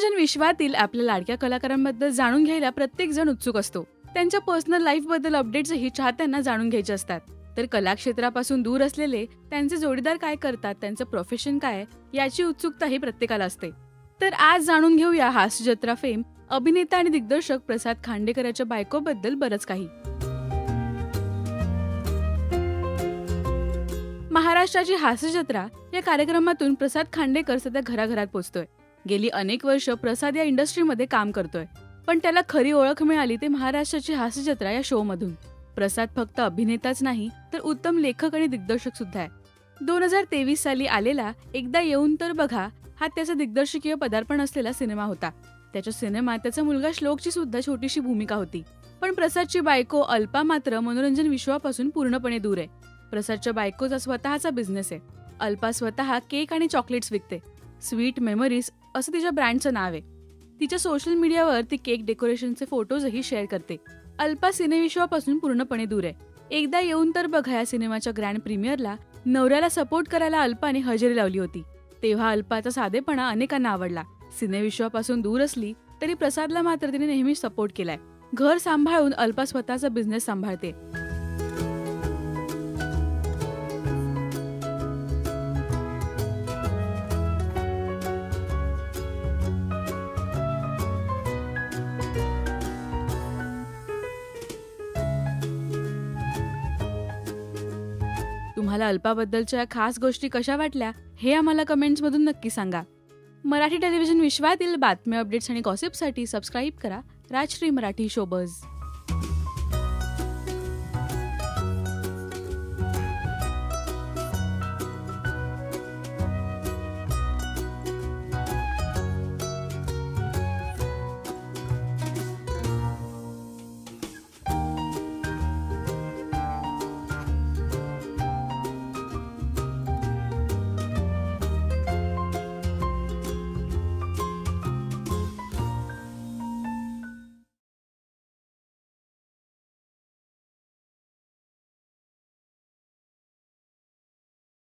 मनोरंजन विश्वातील आपल्या लाडक्या कलाकारांबद्दल जाणून घ्यायला प्रत्येक जण उत्सुक असतो. त्यांच्या पर्सनल लाईफ बद्दल अपडेट्सही चाहत्यांना जाणून घ्यायचे असतात. तर कला क्षेत्रापासून दूर असलेले त्यांचे जोडीदार काय करतात, त्यांचं प्रोफेशन काय याची उत्सुकताही प्रत्येकाला असते. तर आज जाणून घेऊया हास्य जत्रा फेम अभिनेता आणि दिग्दर्शक प्रसाद खांडेकरच्या बायकोबद्दल बरंच काही. महाराष्ट्राची हास्य जत्रा या कार्यक्रमातून प्रसाद खांडेकर सध्या घराघरात पोहोचतोय. गेली अनेक वर्ष प्रसाद या इंडस्ट्रीमध्ये काम करतोय, पण त्याला खरी ओळख मिळाली ते महाराष्ट्राची हास्य जत्रा या शो मधून. प्रसाद फक्त अभिनेताच नाही तर उत्तम लेखक आणि दिग्दर्शक सुद्धा आहे. 2023 साली आलेला एकदा येऊन तर बघा हा त्याचा दिग्दर्शकीय पदार्पण असलेला सिनेमा होता. त्याच्या सिनेमात त्याचा मुलगा श्लोकची सुद्धा छोटीशी भूमिका होती. पण प्रसादची बायको अल्पा मात्र मनोरंजन विश्वापासून पूर्णपणे दूर आहे. प्रसादच्या बायकोचा स्वतःचा बिझनेस आहे. अल्पा स्वतः केक आणि चॉकलेट्स विकते. स्वीट मेमरीज असं तिच्या ब्रँडचं नाव आहे. तिच्या सोशल मीडियावर ती केक डेकोरेशनचे फोटोजही शेअर करते. अल्पा सिनेविश्वापासून पूर्णपणे दूर आहे. एकदा येऊन तर बघा या सिनेमाच्या ग्रँड प्रीमियरला नवऱ्याला सपोर्ट करायला अल्पाने हजेरी लावली होती. तेव्हा अल्पाचा साधेपणा अनेकांना आवडला. सिनेविश्वापासून दूर असली तरी प्रसादला मात्र तिने नेहमी सपोर्ट केलाय. घर सांभाळून अल्पा स्वतःचा बिझनेस सांभाळते. तुम्हाला अल्पाबद्दलच्या खास गोष्टी कशा वाटल्या हे आम्हाला कमेंट्समधून नक्की सांगा. मराठी टेलिव्हिजन विश्वातील बातम्या, अपडेट्स आणि गॉसिपसाठी सबस्क्राईब करा राजश्री मराठी शोबज.